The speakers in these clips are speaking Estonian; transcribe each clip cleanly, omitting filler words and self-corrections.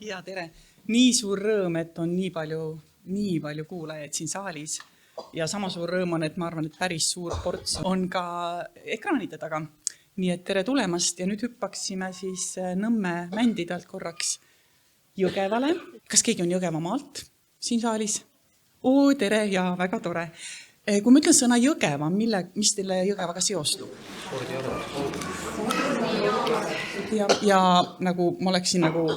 Ja tere! Nii suur rõõm, et on nii palju kuulajaid siin saalis. Ja sama suur rõõm on, et ma arvan, et päris suur ports on ka ekraanide taga. Nii et tere tulemast ja nüüd hüppaksime siis Nõmme Mändidelt korraks Jõgevale. Kas keegi on Jõgevamaalt siin saalis? Oo, tere ja väga tore. Kui ma ütlen sõna Jõgeva, mis teile Jõgevaga seostub? Ja nagu ma oleksin nagu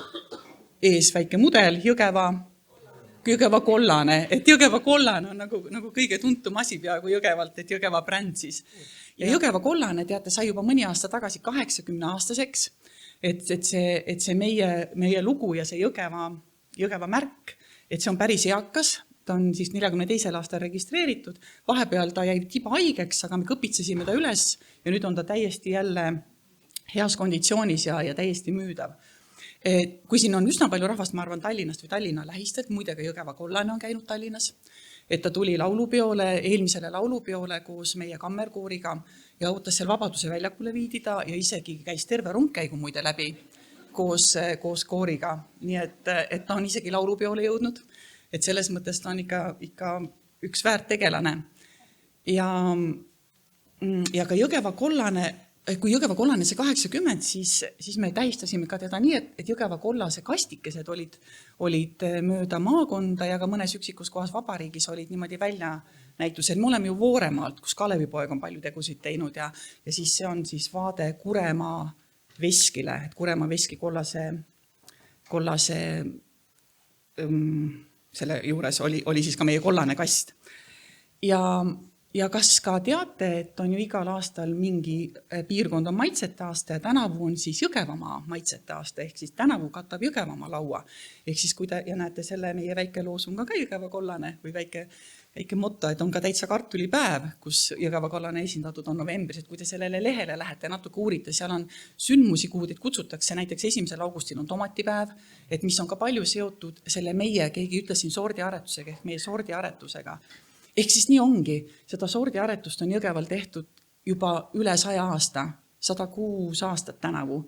ees väike mudel, Jõgeva kollane. Et Jõgeva kollane on nagu kõige tuntum asi peaaegu Jõgevalt, et Jõgeva bränd siis. Ja Jõgeva kollane, teate, sai juba mõni aasta tagasi 80-aastaseks, et see meie lugu ja see Jõgeva märk, et see on päris eakas. Ta on siis 42. aastal registreeritud. Vahepeal ta jäi tiba haigeks, aga me kõpitsesime ta üles ja nüüd on ta täiesti jälle heas konditsioonis ja täiesti müüdav. Kui siin on üsna palju rahvast, ma arvan, Tallinnast või Tallinna lähistelt, muide ka Jõgeva kollane on käinud Tallinnas, et ta tuli eelmisele laulupeole koos meie kammerkooriga ja ootas seal Vabaduse väljakule viidida ja isegi käis terve rundkäigu muide läbi koos kooriga. Nii et ta on isegi laulupeole jõudnud, et selles mõttes ta on ikka üks väärt tegelane. Ja ka Jõgeva kollane, kui Jõgeva kollane see 80, siis me tähistasime ka teda nii, et Jõgeva kollase kastikesed olid mööda maakonda ja ka mõnes üksikus kohas vabariigis olid niimoodi väljanäitused. Me oleme ju Vooremaalt, kus Kalevipoeg on palju tegusid teinud ja siis see on siis vaade Kuremaa veskile, et Kuremaa veski kollase selle juures oli siis ka meie kollane kast. Ja kas ka teate, et on ju igal aastal mingi piirkond on maitsete aasta ja tänavu on siis Jõgevamaa maitsete aasta, ehk siis tänavu katab Jõgevamaa laua. Ehk siis kui te näete selle meie väike loosung on ka Jõgeva kollane või väike motto, et on ka täitsa kartulipäev, kus Jõgeva kollane esindatud on novembris, et kui te sellele lehele lähete ja natuke uurite, seal on sündmusi, kuhu teid kutsutakse, näiteks 1. augustil on tomatipäev, et mis on ka palju seotud selle keegi ütles siin sordiaretusega ehk meie sordiaretusega. Ehk siis nii ongi, seda sordiaretust on Jõgeval tehtud juba üle 100 aasta, 106 aastat tänavu.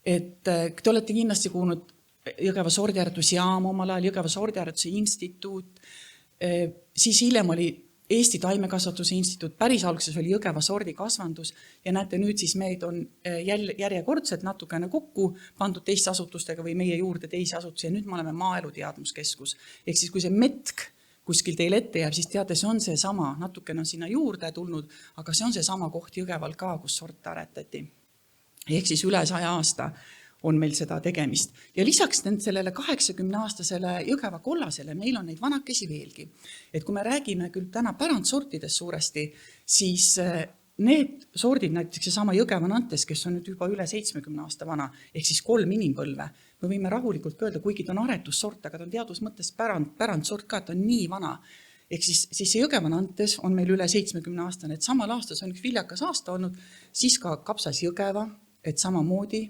Et te olete kindlasti kuulnud Jõgeva sordiaretusjaam omal ajal, Jõgeva sordiaretuse instituut, siis hiljem oli Eesti taimekasvatuse instituut, päris alguses oli Jõgeva sordikasvandus ja näete nüüd siis meid on järjekordselt natukene kokku pandud teiste asutustega või meie juurde teisi asutusi ja nüüd me oleme maaeluteadmuskeskus. Ehk siis kui see metk kuskil teil ette jääb, siis teate, see on see sama, natukene on sinna juurde tulnud, aga see on see sama koht Jõgeval ka, kus sorte aretati. Ehk siis üle 100 aasta on meil seda tegemist. Ja lisaks sellele 80-aastasele Jõgeva kollasele, meil on neid vanakesi veelgi. Et kui me räägime küll täna pärandsortidest suuresti, siis need sordid, näiteks see sama Jõgeva Nantes, kes on nüüd juba üle 70 aasta vana, ehk siis 3 inimpõlve, me võime rahulikult öelda, kuigi ta on aretussort, aga ta on teadus mõttes pärandsort ka, et ta on nii vana. Ehk siis see Jõgeva Nantes on meil üle 70 aastane, et samal aastas on üks viljakas aasta olnud, siis ka Kapsas Jõgeva, et samamoodi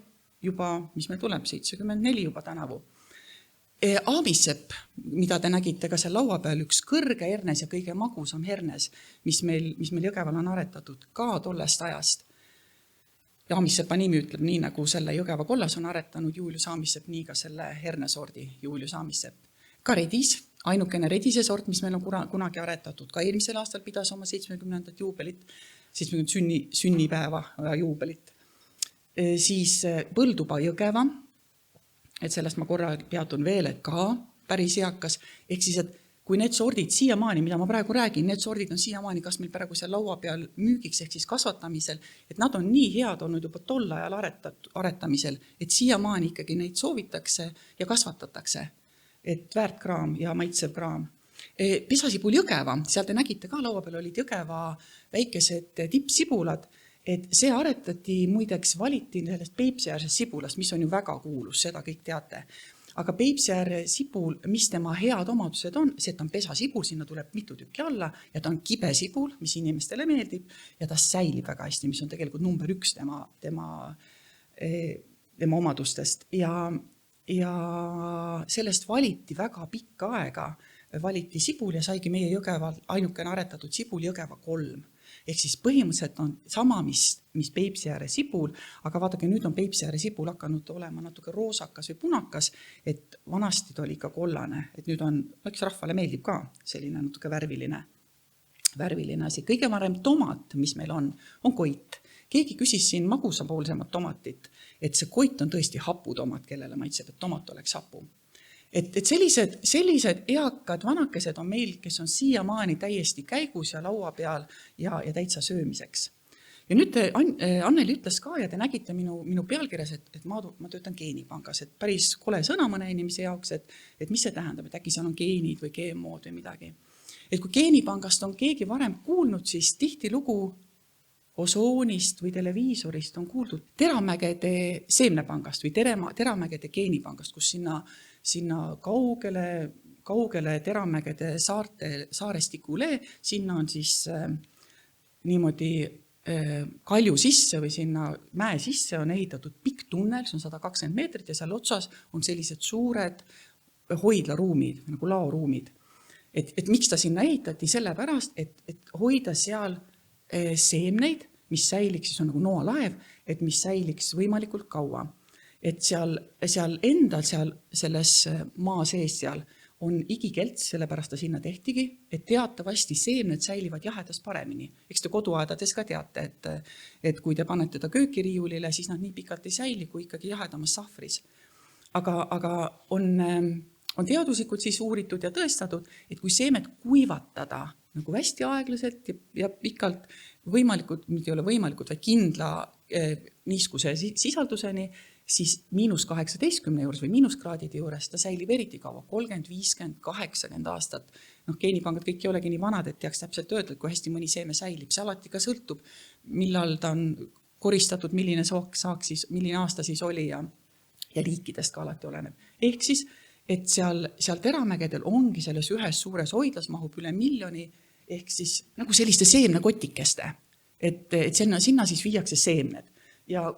juba, mis meil tuleb, 74 juba tänavu. Aamisepp, mida te nägite ka seal laua peal, üks kõrge hernes ja kõige magusam hernes, mis meil Jõgeval on aretatud ka tollest ajast. Ja Aamisepa nimi ütleb nii, nagu selle Jõgeva kollas on aretanud Julius Aamisepp, nii ka selle hernesordi Julius Aamisepp. Ka redis, ainukene redise sort, mis meil on kunagi aretatud, ka eelmisel aastal pidas oma 70. juubelit, 70 sünnipäeva juubelit. Siis Põldupa Jõgeva, et sellest ma korra peatun veel, et ka päris eakas. Ehk siis, et kui need sordid siiamaani, mida ma praegu räägin, need sordid on siiamaani kas meil praegu seal laua peal müügiks ehk siis kasvatamisel, et nad on nii head olnud juba tol ajal aretamisel, et siiamaani ikkagi neid soovitakse ja kasvatatakse. Et väärt kraam ja maitsev kraam. Pesasipul Jõgeva, seal te nägite ka laua peal olid Jõgeva väikesed tippsibulad, et see aretati muideks valiti sellest Peipsiäärsest sibulast, mis on ju väga kuulus, seda kõik teate. Aga Peipsiääre sibul, mis tema head omadused on, see, et ta on pesasibul, sinna tuleb mitu tükki alla ja ta on kibe sibul, mis inimestele meeldib ja ta säilib väga hästi, mis on tegelikult number 1 tema omadustest. Ja sellest valiti väga pikka aega, valiti sibul ja saigi meie Jõgeval ainukene aretatud sibul Jõgeva 3. Ehk siis põhimõtteliselt on sama, mis Peipsiääre sibul, aga vaadake, nüüd on Peipsiääre sibul hakanud olema natuke roosakas või punakas, et vanasti ta oli ikka kollane, et nüüd on, eks rahvale meeldib ka selline natuke värviline asi. Kõige varem tomat, mis meil on koit. Keegi küsis siin magusapoolsemat tomatit, et see koit on tõesti haputomat, kellele maitseb, et tomat oleks hapu. Et sellised eakad vanakesed on meil, kes on siiamaani täiesti käigus ja laua peal ja täitsa söömiseks. Ja nüüd Anneli ütles ka ja te nägite minu pealkirjas, et ma töötan geenipangas, et päris kole sõna mõne inimese jaoks, et mis see tähendab, et äkki seal on geenid või GMO-d või midagi. Et kui geenipangast on keegi varem kuulnud, siis tihtilugu osoonist või televiisorist on kuuldud Teramägede seemnepangast või Teramägede geenipangast, kus sinna kaugele Teramägede saarestikule, sinna on siis niimoodi kalju sisse või sinna mäe sisse on ehitatud pikk tunnel, see on 120 meetrit ja seal otsas on sellised suured hoidlaruumid, nagu laoruumid. Et miks ta sinna ehitati? Sellepärast, et hoida seal seemneid, mis säiliks, siis on nagu noalaev, et mis säiliks võimalikult kaua. Et seal endal, selles maa sees seal on igikelts, sellepärast ta sinna tehtigi, et teatavasti seemned säilivad jahedas paremini. Eks te koduaedades ka teate, et kui te panete ta köökiriiulile, siis nad nii pikalt ei säili, kui ikkagi jahedamas sahvris. Aga on teaduslikult siis uuritud ja tõestatud, et kui seemed kuivatada nagu hästi aeglaselt ja pikalt võimalikult, mitte ei ole võimalikult, vaid kindla niiskuse sisalduseni, siis -18 juures või miinuskraadide juures ta säilib eriti kaua, 30, 50, 80 aastat. Geenipangad kõik ei olegi nii vanad, et teaks täpselt öelda, et kui hästi mõni seeme säilib. See alati ka sõltub, millal ta on koristatud, milline aasta siis oli ja liikidest ka alati oleneb. Ehk siis, et seal Teramägedel ongi selles ühes suures hoidlas mahub üle 1 miljoni, ehk siis nagu selliste seemnekotikeste, et sinna siis viiakse seemned. Ja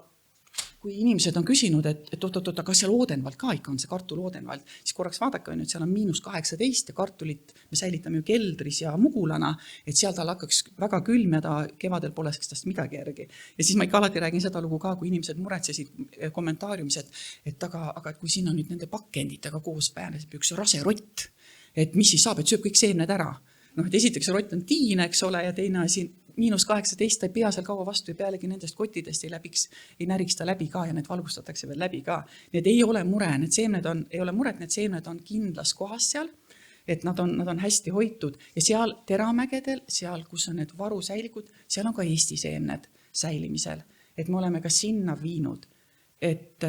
kui inimesed on küsinud, et oot, kas seal Oodenvald ka ikka on see kartul Oodenvald, siis korraks vaadake, et seal on -18 ja kartulit me säilitame ju keldris ja mugulana, et seal tal hakkaks väga külm ja ta kevadel poleks tast midagi järgi. Ja siis ma ikka alati räägin seda lugu ka, kui inimesed muretsesid kommentaariumis, et aga kui siin on nüüd nende pakenditega koos pääneseb üks rase rott, et mis siis saab, et sööb kõik seemned ära. Et esiteks see rott on tiine, eks ole, ja teine asi, -18 ta ei pea seal kaua vastu ja pealegi nendest kottidest ei näriks ta läbi ka ja need valgustatakse veel läbi ka. Need ei ole mure, need seemned on kindlas kohas seal, et nad on hästi hoitud ja seal Teramägedel, seal kus on need varusäilikud, seal on ka Eesti seemned säilimisel, et me oleme ka sinna viinud, et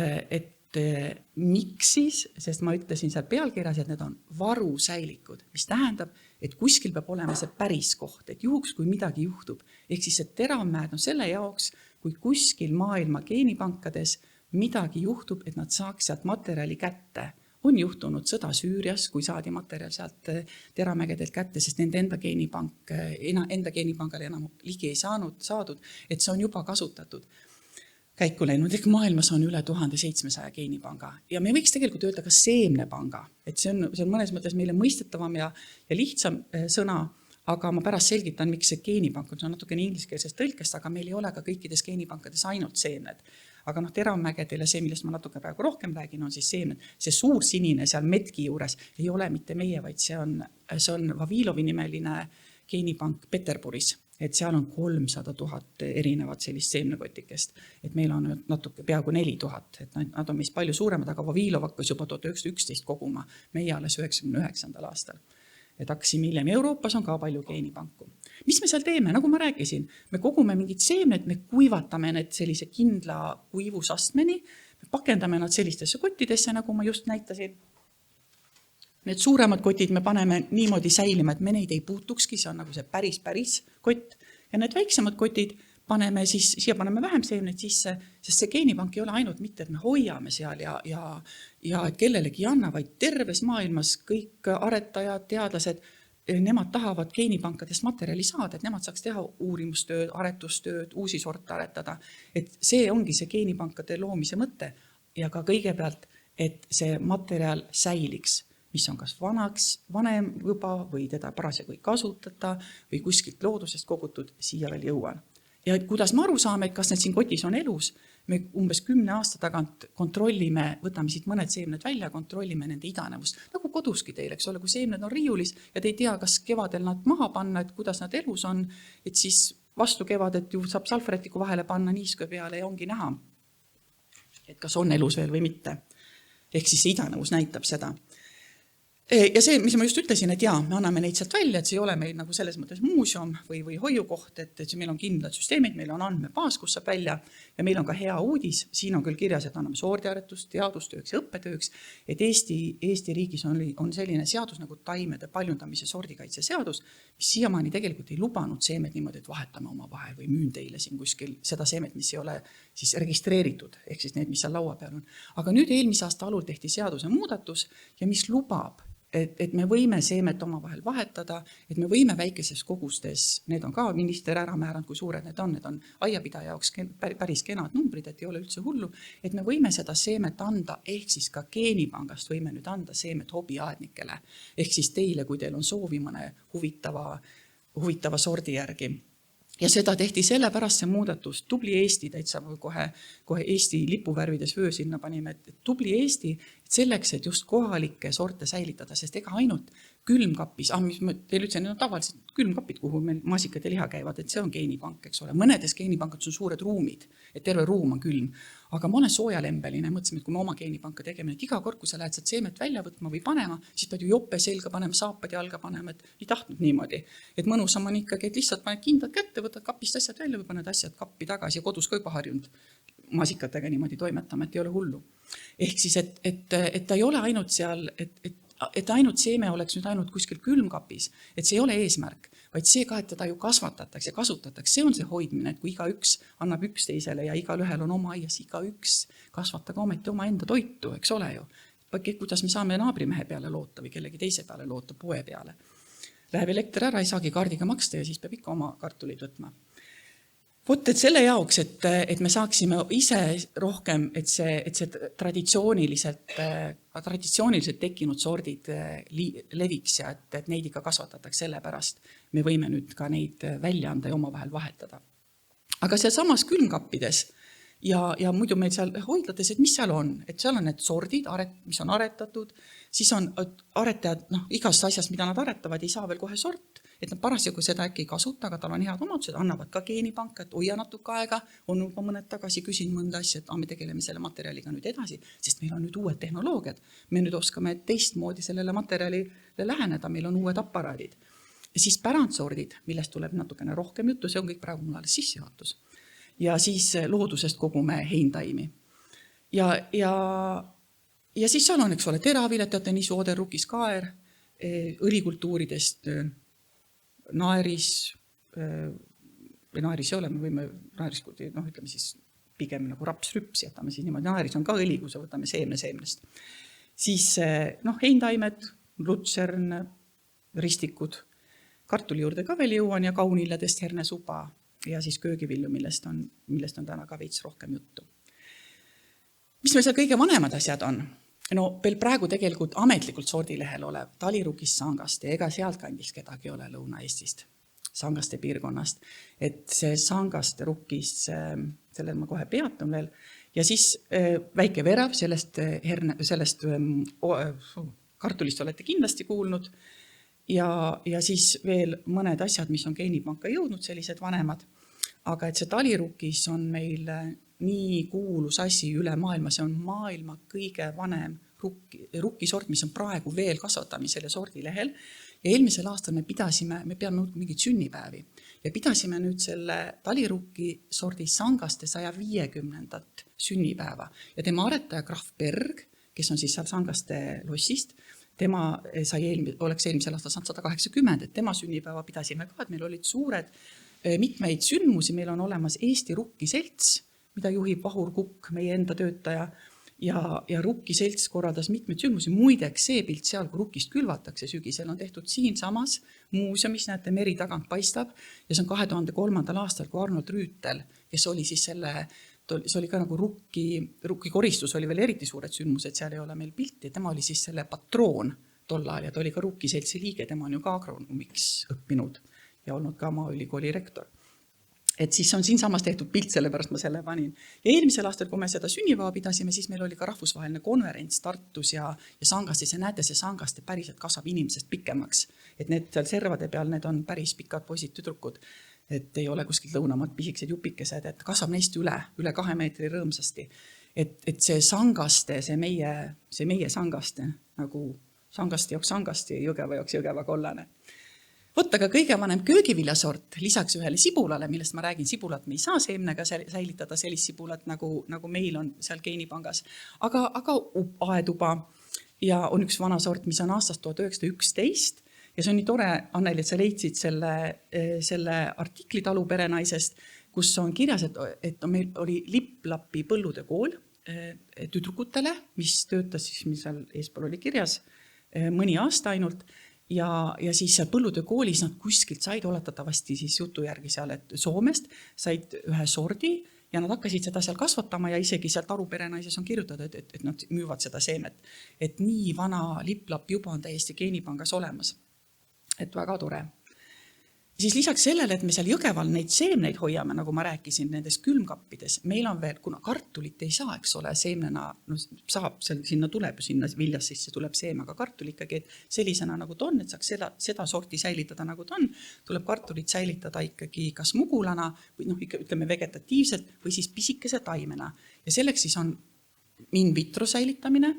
miks siis, sest ma ütlesin seal pealkirjas, et need on varusäilikud, mis tähendab, et kuskil peab olema see päris koht, et juhuks, kui midagi juhtub. Ehk siis, et teramäed on selle jaoks, kui kuskil maailma geenipankades midagi juhtub, et nad saaks sealt materjali kätte. On juhtunud sõda Süürias, kui saadi materjal sealt Teramägedelt kätte, sest nende enda geenipangale enam ligi ei saadud, et see on juba kasutatud. Käiku läinud, ehk maailmas on üle 1700 geenipanga ja me võiks tegelikult öelda ka seemnepanga, et see on mõnes mõttes meile mõistetavam ja lihtsam sõna, aga ma pärast selgitan, miks see geenipank on natukene ingliskeelsest tõlkest, aga meil ei ole ka kõikides geenipankades ainult seemned. Aga Teramägedel ja see, millest ma natuke praegu rohkem räägin, on siis seemned. See suur sinine seal Metki juures ei ole mitte meie, vaid see on Vavilovi nimeline geenipank Peterburis. Et seal on 300 000 erinevat sellist seemnekotikest, et meil on natuke peaaegu 4000, et nad on meist palju suuremad, aga Vavilov hakkas juba 1911 koguma, meie alles 99. aastal. Et hakkasime hiljem Euroopas on ka palju geenipanku. Mis me seal teeme? Nagu ma rääkisin, me kogume mingid seemned, me kuivatame need sellise kindla kuivusastmeni, me pakendame nad sellistesse kottidesse, nagu ma just näitasin. Need suuremad kotid me paneme niimoodi säilima, et me neid ei puutukski, see on nagu see päris kott. Ja need väiksemad kotid paneme siis, siia paneme vähem seemneid sisse, sest see geenipank ei ole ainult mitte, et me hoiame seal ja kellelegi ei anna, vaid terves maailmas kõik aretajad, teadlased, nemad tahavad geenipankadest materjali saada, et nemad saaks teha uurimustööd, aretustööd, uusi sorte aretada. Et see ongi see geenipankade loomise mõte ja ka kõigepealt, et see materjal säiliks. mis on kas vanem juba või teda parasjagu ei kasutata või kuskilt loodusest kogutud, siia veel jõuan. Ja kuidas me aru saame, et kas need siin kotis on elus, me umbes 10 aasta tagant kontrollime, võtame siit mõned seemned välja, kontrollime nende idanevust. Nagu koduski teil, eks ole, kui seemned on riiulis ja te ei tea, kas kevadel nad maha panna, et kuidas nad elus on, et siis vastu kevadet ju saab salvrätiku vahele panna niiske peale ja ongi näha, et kas on elus veel või mitte. Ehk siis see idanevus näitab seda. Ja see, mis ma just ütlesin, et jaa, me anname neid sealt välja, et see ei ole meil nagu selles mõttes muuseum või hoiukoht, et meil on kindlad süsteemid, meil on andmebaas, kus saab välja ja meil on ka hea uudis, siin on küll kirjas, et anname sordiaretust, teadustööks ja õppetööks, et Eesti riigis on selline seadus nagu taimede paljundamise sordikaitse seadus, mis siiamaani tegelikult ei lubanud seemed niimoodi, et vahetame oma vahel või müün teile siin kuskil seda seemed, mis ei ole siis registreeritud, ehk siis need, mis seal laua peal on. Aga nüüd eelmise aasta alul tehti seaduse muudatus ja mis lubab, et me võime seemet oma vahel vahetada, et me võime väikeses kogustes, need on ka minister ära määranud, kui suured need on aiapidaja jaoks päris kenad numbrid, et ei ole üldse hullu, et me võime seda seemet anda, ehk siis ka geenipangast võime nüüd anda seemet hobiaednikele, ehk siis teile, kui teil on soovi mõne huvitava sordi järgi. Ja seda tehti sellepärast see muudatus, tubli Eesti, täitsa kohe Eesti lipuvärvides vöö sinna panime, et tubli Eesti, et selleks, et just kohalikke sorte säilitada, sest ega ainult külmkapis, mis teil ütlesin, need on tavaliselt külmkapid, kuhu meil maasikad ja liha käivad, et see on geenipank, eks ole. Mõnedes geenipankades on suured ruumid, et terve ruum on külm. Aga ma olen soojalembeline, mõtlesime, et kui me oma geenipanka tegeme, et iga kord, kui sa lähed sealt seemet välja võtma või panema, siis pead ju jope selga panema, saapad jalga panema, et ei tahtnud niimoodi. Et mõnusam on ikkagi, et lihtsalt paned kindlad kätte, võtad kapist asjad välja või paned asjad kappi tagasi ja kodus ka juba harjunud maasikatega niimoodi toimetama, et ei ole hullu. Ehk siis, et ta ei ole ainult seal, et ainult seeme oleks nüüd ainult kuskil külmkapis, et see ei ole eesmärk, vaid see ka, et teda ju kasvatatakse ja kasutatakse, see on see hoidmine, et kui igaüks annab üksteisele ja igal ühel on oma aias, igaüks kasvatage ometi oma enda toitu, eks ole ju. Kuidas me saame naabrimehe peale loota või kellegi teise peale loota, poe peale. Läheb elekter ära, ei saagi kaardiga maksta ja siis peab ikka oma kartulid võtma. Vot, et selle jaoks, et me saaksime ise rohkem, et see traditsiooniliselt tekkinud sordid leviks ja et neid ikka kasvatatakse sellepärast, me võime nüüd ka neid välja anda ja oma vahel vahetada. Aga seal samas külmkappides ja muidu meil seal hoidlates, et mis seal on? Et seal on need sordid, mis on aretatud, siis on aretajad, igast asjast, mida nad aretavad, ei saa veel kohe sort, et nad parasjagu seda äkki ei kasuta, aga tal on head omadused, annavad ka geenipanka, et hoia natuke aega, on juba mõned tagasi küsin mõnda asja, et me tegeleme selle materjaliga nüüd edasi, sest meil on nüüd uued tehnoloogiad. Me nüüd oskame teistmoodi sellele materjalile läheneda, meil on uued aparaadid. Ja siis pärandsordid, millest tuleb natukene rohkem juttu, see on kõik praegu mul alles sissejuhatus. Ja siis loodusest kogume heintaimi. Ja siis seal on, eks ole, teravilet, teate, nisu, oder, rukis, kaer, õlikultuuridest naeris, või naeris ei ole, me võime naeris, ütleme siis pigem nagu rapsrüps jätame siis niimoodi, naeris on ka õli, kui sa võtame seemnest. Siis heintaimed, lutsern, ristikud, kartuli juurde ka veel jõuan ja kaunilladest hernesupa ja siis köögivilju, millest on täna ka veits rohkem juttu. Mis meil seal kõige vanemad asjad on? No veel praegu tegelikult ametlikult sordilehel olev talirukis Sangaste, ega sealt kandis kedagi ole Lõuna-Eestist, Sangaste piirkonnast. Et see Sangaste rukkis, sellel ma kohe peatun veel, ja siis väike verav, sellest kartulist olete kindlasti kuulnud, ja siis veel mõned asjad, mis on geenipanka jõudnud, sellised vanemad, aga et see talirukis on meil nii kuulus asi üle maailma, see on maailma kõige vanem rukkisort, mis on praegu veel kasvatamisel ja sordilehel. Ja eelmisel aastal me peame mingid sünnipäevi ja pidasime nüüd selle talirukki sordi Sangaste 150. sünnipäeva. Ja tema aretaja Graf Berg, kes on siis seal Sangaste lossist, tema oleks eelmisel aastal 180, et tema sünnipäeva pidasime ka, et meil olid suured mitmeid sündmusi, meil on olemas Eesti Rukkiselts, mida juhib Vahur Kukk, meie enda töötaja, ja Rukkiselts korraldas mitmeid sündmusi. Muideks see pilt seal, kui rukkist külvatakse sügisel, on tehtud siin samas muuseumis, näete, meri tagant paistab, ja see on 2003. aastal, kui Arnold Rüütel, kes oli siis see oli ka nagu rukki koristus, oli veel eriti suured sündmused, seal ei ole meil pilti, tema oli siis selle patroon tol ajal ja ta oli ka Ruukiseltsi liige, tema on ju ka agronoomiks õppinud ja olnud ka Maaülikooli rektor. Et siis on siinsamas tehtud pilt, sellepärast ma selle panin. Ja eelmisel aastal, kui me seda sünnipäeva pidasime, siis meil oli ka rahvusvaheline konverents Tartus ja Sangastis ja näete, see Sangaste päriselt kasvab inimesest pikemaks. Et need seal servade peal, need on päris pikad poisid tüdrukud, et ei ole kuskilt lõunamaad pisikesed jupikesed, et kasvab neist üle 2 meetri rõõmsasti. Et see Sangaste, see meie Sangaste, nagu Sangasti joks Sangasti, Jõgeva joks Jõgeva kollane. Võtta ka kõige vanem köögiviljasort lisaks ühele sibulale, millest ma räägin, sibulat me ei saa seemnega säilitada sellist sibulat, nagu meil on seal geenipangas, aga aeduba ja on üks vana sort, mis on aastast 1911 ja see on nii tore, Anneli, et sa leidsid selle artikli taluperenaisest, kus on kirjas, et meil oli Liplapi põllude kool tüdrukutele, mis töötas siis, mis seal eespool oli kirjas, mõni aasta ainult. Ja siis seal põllude koolis nad kuskilt said oletatavasti siis jutu järgi seal, et Soomest said ühe sordi ja nad hakkasid seda seal kasvatama ja isegi seal taluperenaises on kirjutatud, et nad müüvad seda seemet. Et nii vana Liplap juba on täiesti geenipangas olemas. Et väga tore. Siis lisaks sellele, et me seal Jõgeval neid seemneid hoiame, nagu ma rääkisin, nendes külmkappides, meil on veel, kuna kartulit ei saa, eks ole, seemnena, saab, sinna tuleb, sinna viljas sisse tuleb seem, aga kartul ikkagi sellisena nagu ta on, et saaks seda sorti säilitada nagu ta on, tuleb kartulit säilitada ikkagi kas mugulana või ütleme vegetatiivselt või siis pisikese taimena. Ja selleks siis on in vitro säilitamine,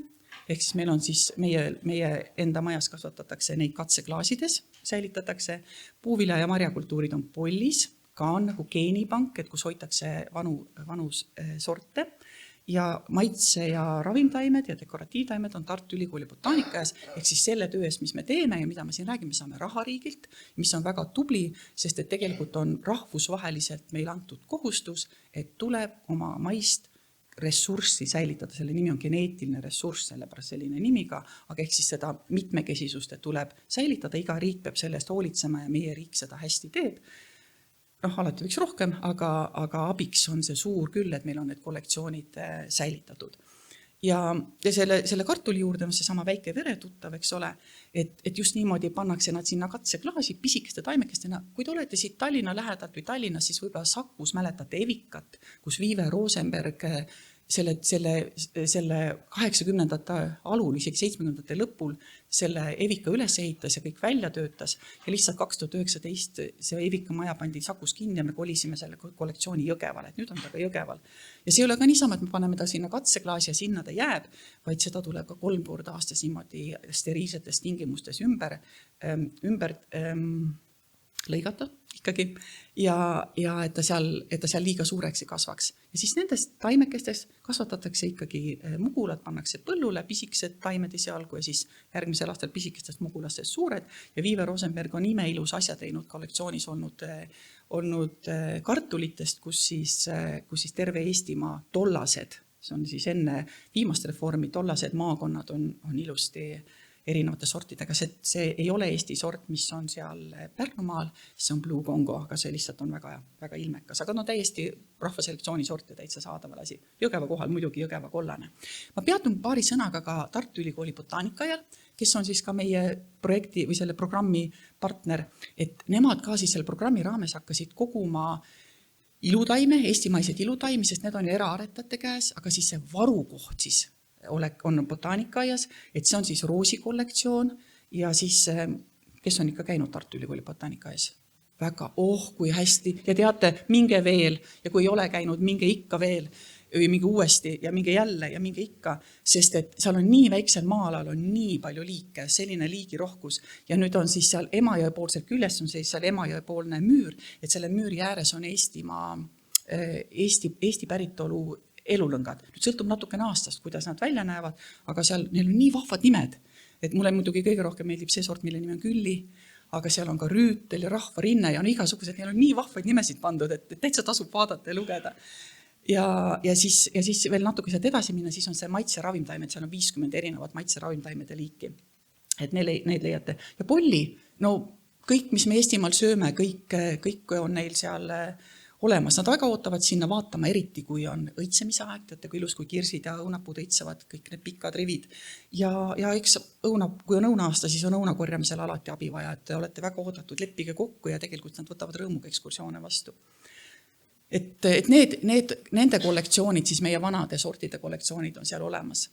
ehk siis meil on siis meie enda majas kasvatatakse neid katseklaasides, säilitatakse. Puuvilja ja marjakultuurid on Pollis, ka on nagu geenipank, et kus hoitakse vanu sorte. Ja maitse- ja ravimtaimed ja dekoratiivtaimed on Tartu Ülikooli botaanikajas, ehk siis selle töö eest, mis me teeme ja mida me siin räägime, saame rahariigilt, mis on väga tubli, sest et tegelikult on rahvusvaheliselt meil antud kohustus, et tuleb oma maist ressurssi säilitada, selle nimi on geneetiline ressurss, sellepärast selline nimiga, aga ehk siis seda mitmekesisust tuleb säilitada, iga riik peab sellest hoolitsema ja meie riik seda hästi teeb. Alati võiks rohkem, aga abiks on see suur küll, et meil on need kollektsioonid säilitatud. Ja selle kartuli juurde on see sama väike veretuttav, eks ole, et just niimoodi pannakse nad sinna katseklaasi pisikeste taimekestena. Kui te olete siit Tallinna lähedalt või Tallinnas, siis võib-olla Sakus mäletate Evikat, kus Viive Rosenberg selle 80ndate alul, isegi 70ndate lõpul selle Evika üles ehitas ja kõik välja töötas ja lihtsalt 2019 see Evika maja pandi Sakus kinni ja me kolisime selle kollektsiooni Jõgeval, et nüüd on ta ka Jõgeval. Ja see ei ole ka niisama, et me paneme ta sinna katseklaasi ja sinna ta jääb, vaid seda tuleb ka 3 korda aastas niimoodi steriilsetes tingimustes ümber lõigata ikkagi ja et ta seal liiga suureks ei kasvaks. Ja siis nendest taimekestes kasvatatakse ikkagi mugulad, pannakse põllule, pisikesed taimed esialgu ja siis järgmisel aastal pisikestest mugulastest suured. Ja Viive Rosenberg on imeilus asja teinud kollektsioonis olnud kartulitest, kus siis terve Eestimaa tollased, see on siis enne viimast reformi, tollased maakonnad on ilusti erinevate sortidega. See ei ole Eesti sort, mis on seal Pärnumaal, see on Blue Congo, aga see lihtsalt on väga, väga ilmekas. Aga täiesti rahvaselektsiooni sorte täitsa saadaval asi. Jõgeva kohal muidugi Jõgeva kollane. Ma peatun paari sõnaga ka Tartu Ülikooli botaanikajal, kes on siis ka meie projekti või selle programmi partner, et nemad ka siis selle programmi raames hakkasid koguma ilutaime, eestimaised ilutaimi, sest need on eraaretajate käes, aga siis see varukoht siis on botaanikaaias, et see on siis Roosi kollektsioon ja siis, kes on ikka käinud Tartu Ülikooli botaanikaaias? Väga, kui hästi. Ja teate, minge veel ja kui ei ole käinud, minge ikka veel või minge uuesti ja minge jälle ja minge ikka, sest et seal on nii väiksel maalal on nii palju liike, selline liigirohkus ja nüüd on siis seal Emajõe poolselt küljest on siis seal Emajõe poolne müür, et selle müüri ääres on Eesti päritolu elulõngad. Nüüd sõltub natukene aastast, kuidas nad välja näevad, aga seal neil on nii vahvad nimed, et mulle muidugi kõige rohkem meeldib see sort, mille nimi on Külli, aga seal on ka Rüütel ja Rahvarinne ja on igasugused, neil on nii vahvaid nimesid pandud, et täitsa tasub vaadata ja lugeda. Ja siis veel natuke sealt edasi minna, siis on see maitse ravimtaimed, seal on 50 erinevat maitse ravimtaimede liiki, et need leiate. Ja polli, kõik, mis me Eestimaal sööme, kõik on neil seal olemas. Nad väga ootavad sinna vaatama, eriti kui on õitsemise aeg, teate kui ilus, kui kirsid ja õunapuud õitsevad, kõik need pikad rivid. Ja eks kui on õunaaasta, siis on õuna korjamisel alati abi vaja, et te olete väga oodatud, leppige kokku ja tegelikult nad võtavad rõõmuga ekskursioone vastu. Et nende kollektsioonid, siis meie vanade sortide kollektsioonid on seal olemas.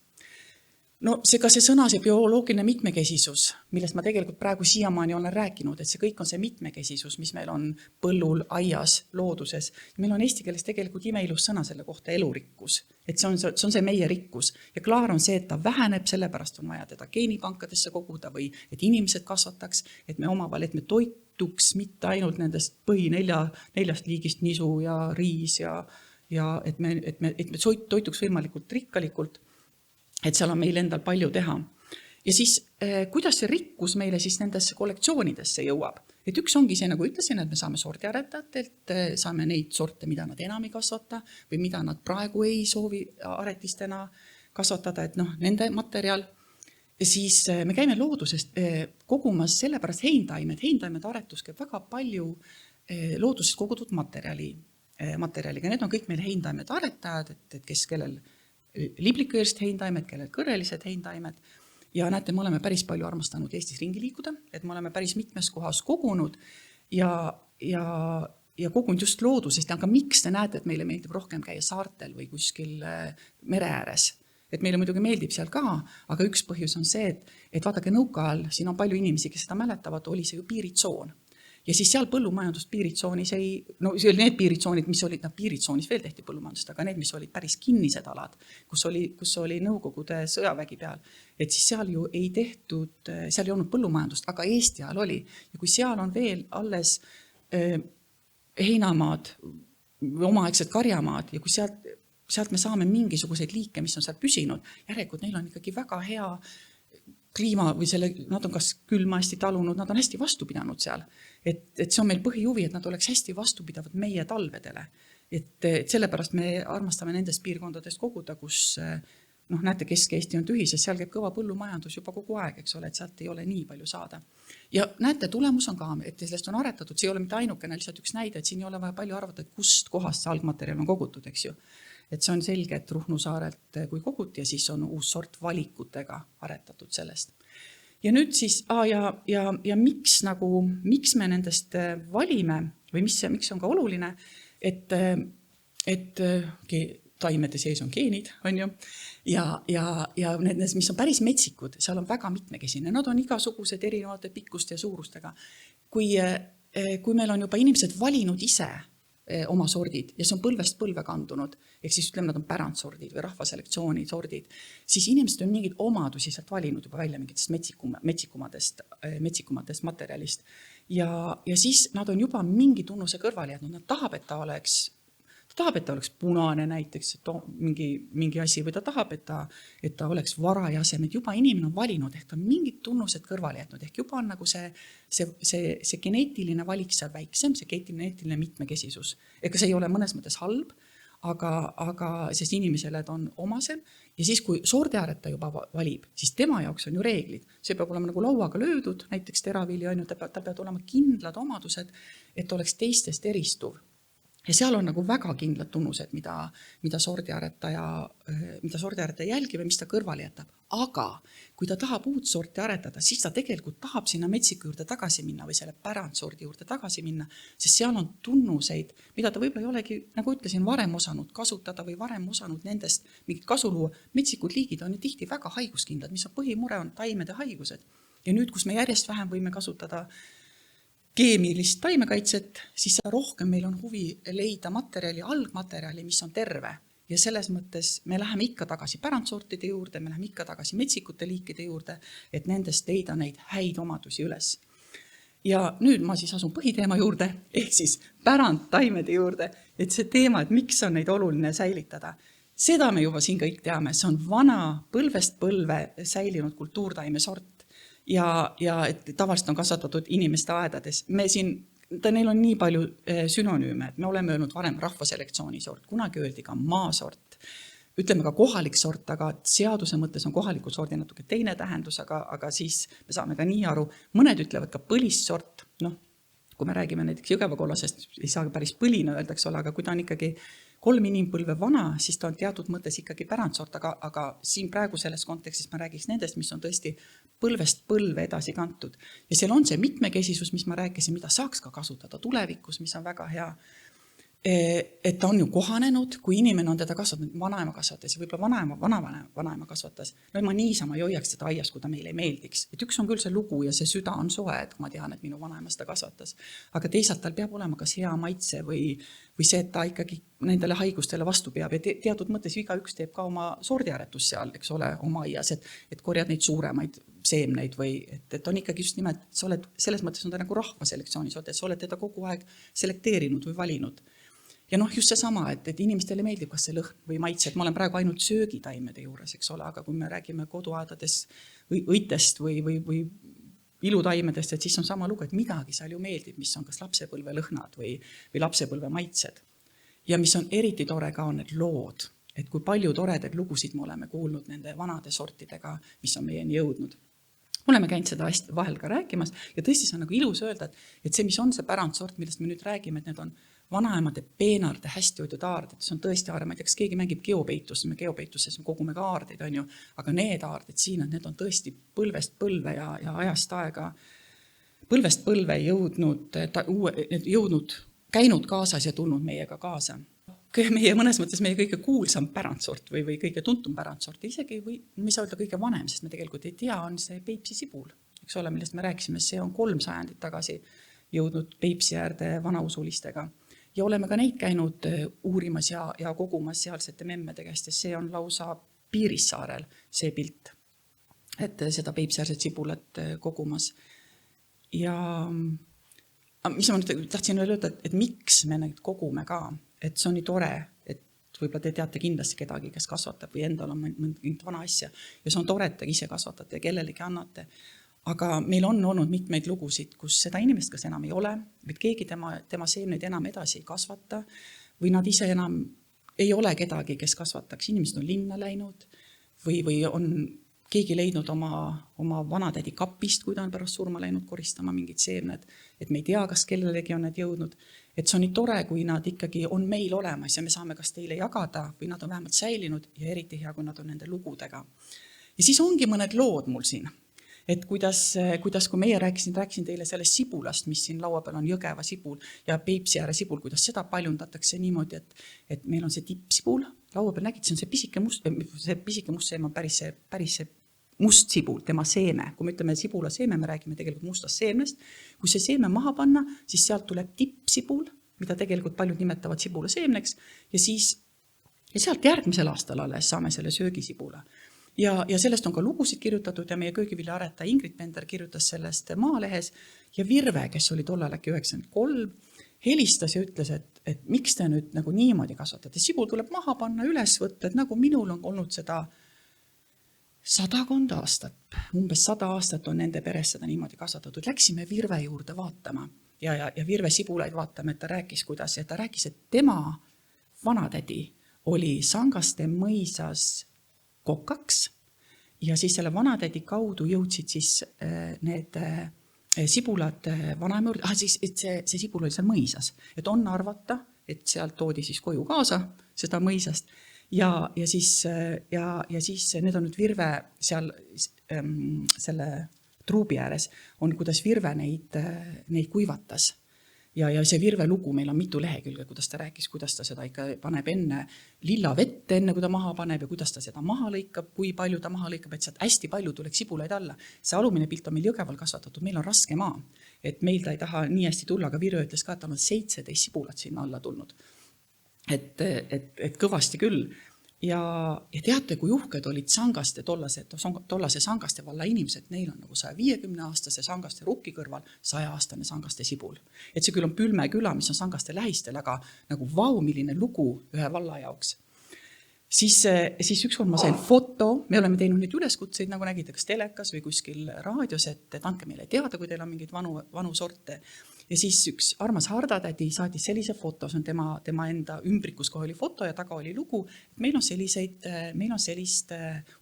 No see sõna, see bioloogiline mitmekesisus, millest ma tegelikult praegu siiamaani olen rääkinud, et see kõik on see mitmekesisus, mis meil on põllul, aias, looduses. Meil on eesti keeles tegelikult imeilus sõna selle kohta elurikkus, et see on see meie rikkus. Ja klaar on see, et ta väheneb, sellepärast on vaja teda geenipankadesse koguda või et inimesed kasvataks, et me toituks mitte ainult nendest neljast liigist nisu ja riis ja et me toituks võimalikult rikkalikult, et seal on meil endal palju teha. Ja siis, kuidas see rikkus meile siis nendesse kollektsioonidesse jõuab? Et üks ongi see, nagu ütlesin, et me saame sordiaretajatelt, saame neid sorte, mida nad enam ei kasvata või mida nad praegu ei soovi aretistena kasvatada, et nende materjal. Ja siis me käime loodusest kogumas sellepärast heintaimed aretus käib väga palju loodusest kogutud materjaliga. Need on kõik meil heintaimed aretajad, et kes kellel liblikõõrst heintaimed, kellel kõrrelised heintaimed. Ja näete, me oleme päris palju armastanud Eestis ringi liikuda, et me oleme päris mitmes kohas kogunud ja kogunud just loodusest. Aga miks te näete, et meile meeldib rohkem käia saartel või kuskil mere ääres? Et meile muidugi meeldib seal ka, aga üks põhjus on see, et vaadake nõukaajal, siin on palju inimesi, kes seda mäletavad, oli see ju piiritsoon. Ja siis seal põllumajandust piiritsoonis see oli need piiritsoonid, mis olid, piiritsoonis veel tehti põllumajandust, aga need, mis olid päris kinnised alad, kus oli Nõukogude sõjavägi peal, et siis seal ju ei tehtud, seal ei olnud põllumajandust, aga Eesti ajal oli. Ja kui seal on veel alles heinamaad, omaaegsed karjamaad ja kui sealt me saame mingisuguseid liike, mis on seal püsinud, järelikult neil on ikkagi väga hea kliima või nad on kas külma hästi talunud, nad on hästi vastu pidanud seal. Et see on meil põhihuvi, et nad oleks hästi vastupidavad meie talvedele. Et sellepärast me armastame nendest piirkondadest koguda, kus näete, Kesk-Eesti on tühi, sest seal käib kõva põllumajandus juba kogu aeg, eks ole, et sealt ei ole nii palju saada. Ja näete, tulemus on ka, et sellest on aretatud, see ei ole mitte ainukene, lihtsalt üks näide, et siin ei ole vaja palju arvata, et kust kohast see algmaterjal on kogutud, eks ju. Et see on selge, et Ruhnu saarelt kui koguti ja siis on uus sort valikutega aretatud sellest. Ja nüüd siis, ja miks me nendest valime või miks on ka oluline, et taimede sees on geenid, on ju, ja nendes, mis on päris metsikud, seal on väga mitmekesine, nad on igasugused erinevate pikkuste ja suurustega. Kui meil on juba inimesed valinud ise oma sordid ja see on põlvest põlve kandunud, ehk siis ütleme, nad on pärandsordid või rahvaselektsiooni sordid, siis inimesed on mingid omadusi sealt valinud juba välja mingitest metsikumatest materjalist. Ja siis nad on juba mingi tunnuse kõrvale jätnud, nad tahab, et ta oleks punane näiteks, mingi asi, või ta tahab, et ta oleks varajasem, et juba inimene on valinud, ehk ta on mingid tunnused kõrvale jätnud, ehk juba on nagu see geneetiline valik seal väiksem, see geneetiline mitmekesisus. Ega see ei ole mõnes mõttes halb, aga sest inimesele ta on omasem ja siis, kui sordiareta juba valib, siis tema jaoks on ju reeglid. See peab olema nagu lauaga löödud, näiteks teravili, ta peab olema kindlad omadused, et oleks teistest eristuv. Ja seal on nagu väga kindlad tunnused, mida sordiaretaja jälgib ja mis ta kõrvale jätab. Aga kui ta tahab uut sorti aretada, siis ta tegelikult tahab sinna metsiku juurde tagasi minna või selle pärandsordi juurde tagasi minna, sest seal on tunnuseid, mida ta võib-olla ei olegi, nagu ütlesin, varem osanud kasutada või varem osanud nendest mingit kasu luua. Metsikud liigid on ju tihti väga haiguskindlad, mis on põhimure on taimede haigused. Ja nüüd, kus me järjest vähem võime kasutada keemilist taimekaitset, siis rohkem meil on huvi leida algmaterjali, mis on terve. Ja selles mõttes me läheme ikka tagasi pärandsortide juurde, me läheme ikka tagasi metsikute liikide juurde, et nendest leida neid häid omadusi üles. Ja nüüd ma siis asun põhiteema juurde, ehk siis pärandtaimede juurde, et see teema, et miks on neid oluline säilitada. Seda me juba siin kõik teame, see on vana põlvest põlve säilinud kultuurtaime sort. Ja et tavaliselt on kasvatatud inimeste aedades. Neil on nii palju sünonüüme, et me oleme öelnud varem rahvaselektsiooni sort, kunagi öeldi ka maasort, ütleme ka kohalik sort, aga seaduse mõttes on kohaliku sordi natuke teine tähendus, aga siis me saame ka nii aru, mõned ütlevad ka põlissort, kui me räägime näiteks Jõgevakollasest, ei saa päris põline öelda, eks ole, aga kui ta on ikkagi 3 inimpõlve vana, siis ta on teatud mõttes ikkagi pärandsort, aga siin praegu selles kontekstis ma räägiks nendest, mis on tõesti põlvest põlve edasi kantud. Ja seal on see mitmekesisus, mis ma rääkisin, mida saaks ka kasutada tulevikus, mis on väga hea. Et ta on ju kohanenud, kui inimene on teda kasvatanud, vanaema kasvatas ja võib-olla vanaema kasvatas. No ma niisama ei hoiaks seda aias, kui ta meile ei meeldiks. Et üks on küll see lugu ja see süda on soe, et ma tean, et minu vanaema seda kasvatas. Aga teisalt tal peab olema kas hea maitse või see, et ta ikkagi nendele haigustele vastu peab. Ja teatud mõttes igaüks teeb ka oma sordiaretus seal, eks ole, oma aias, et korjad neid suuremaid seemneid või et on ikkagi just nimelt, sa oled, selles mõttes on ta nagu rahvaselektsiooni, et sa oled teda kogu aeg selekteerinud või valinud. Ja just seesama, et inimestele meeldib kas see lõhn või maitse, et ma olen praegu ainult söögitaimede juures, eks ole, aga kui me räägime koduaedades õitest või ilutaimedest, et siis on sama lugu, et midagi seal ju meeldib, mis on kas lapsepõlve lõhnad või lapsepõlve maitsed. Ja mis on eriti tore ka on need lood, et kui palju toredaid lugusid me oleme kuulnud nende vanade sortidega, mis on meieni jõudnud. Oleme käinud seda vahel ka rääkimas ja tõesti see on nagu ilus öelda, et see, mis on see pärandsort, millest me nüüd räägime, et need on vanaemade peenarde hästi hoidud aarded, see on tõesti aarde, ma ei tea, kas keegi mängib geopeitus, me geopeituses kogume ka aardeid, on ju, aga need aarded siin, need on tõesti põlvest põlve ja ajast aega, põlvest põlve jõudnud, käinud kaasas ja tulnud meiega kaasa. Meie mõnes mõttes meie kõige kuulsam pärandsort või kõige tuntum pärandsort, isegi või mis öelda kõige vanem, sest me tegelikult ei tea, on see Peipsi sibul, eks ole, millest me rääkisime, see on 3 sajandit tagasi jõudnud Peipsi äärde vanausulistega. Ja oleme ka neid käinud uurimas ja kogumas sealsete memmede käest ja see on lausa Piirissaarel see pilt, et seda Peipsi-äärset sibulat kogumas. Ja mis ma nüüd tahtsin öelda, et miks me neid kogume ka, et see on nii tore, et võib-olla te teate kindlasti kedagi, kes kasvatab või endal on mingit vana asja ja see on tore, et te ise kasvatate ja kellelegi annate. Aga meil on olnud mitmeid lugusid, kus seda inimest kas enam ei ole, või keegi tema seemneid enam edasi ei kasvata või nad ise enam ei ole kedagi, kes kasvataks. Inimesed on linna läinud või on keegi leidnud oma vanatädi kapist, kui ta on pärast surma läinud koristama mingid seemned, et me ei tea, kas kellelegi on need jõudnud. Et see on nii tore, kui nad ikkagi on meil olemas ja me saame kas teile jagada või nad on vähemalt säilinud ja eriti hea, kui nad on nende lugudega. Ja siis ongi mõned lood mul siin. Et kuidas kui meie rääkisin teile sellest sibulast, mis siin laua peal on Jõgeva sibul ja Peipsi ääre sibul, kuidas seda paljundatakse niimoodi, et meil on see tippsibul, laua peal nägid, see on see pisike must seeme on päris see must sibul, tema seeme. Kui me ütleme sibula seeme, me räägime tegelikult mustast seemnest. Kui see seeme maha panna, siis sealt tuleb tippsibul, mida tegelikult paljud nimetavad sibula seemneks ja sealt järgmisel aastal alles saame selle söögisibula. Ja sellest on ka lugusid kirjutatud ja meie köögiviljaaretaja Ingrid Pender kirjutas sellest Maalehes ja Virve, kes oli tollal äkki 93, helistas ja ütles, et miks te nüüd nagu niimoodi kasvatate. Sibul tuleb maha panna, üles võtta, et nagu minul on olnud seda 100 aastat, umbes 100 aastat on nende peres seda niimoodi kasvatatud. Läksime Virve juurde vaatama ja Virve sibulaid vaatama, et ta rääkis, et tema vanatädi oli Sangaste mõisas kokaks ja siis selle vanatädi kaudu jõudsid siis need sibulad vanaema juurde, siis see sibul oli seal mõisas, et on arvata, et sealt toodi siis koju kaasa seda mõisast ja siis need on nüüd Virve seal selle truubi ääres on, kuidas Virve neid kuivatas. Ja see Virve lugu meil on mitu lehekülge, kuidas ta rääkis, kuidas ta seda ikka paneb enne lilla vette, enne kui ta maha paneb ja kuidas ta seda maha lõikab, kui palju ta maha lõikab, et sealt hästi palju tuleks sibulaid alla. See alumine pilt on meil Jõgeval kasvatatud, meil on raske maa, et meil ta ei taha nii hästi tulla, aga Virve ütles ka, et ta on 17 sibulat sinna alla tulnud. Et kõvasti küll. Ja teate, kui uhked olid Sangaste tollase Sangaste valla inimesed, neil on nagu 150-aastase Sangaste rukki kõrval 100-aastane Sangaste sibul. Et see küll on Pülme küla, mis on Sangaste lähistel, aga nagu milline lugu ühe valla jaoks. Siis ükskord ma sain foto, me oleme teinud neid üleskutseid, nagu nägite, kas telekas või kuskil raadios, et andke meile teada, kui teil on mingid vanu sorte. Ja siis üks armas Hardatädi saatis sellise foto, see on tema enda ümbrikus, kohe oli foto ja taga oli lugu, et meil on sellist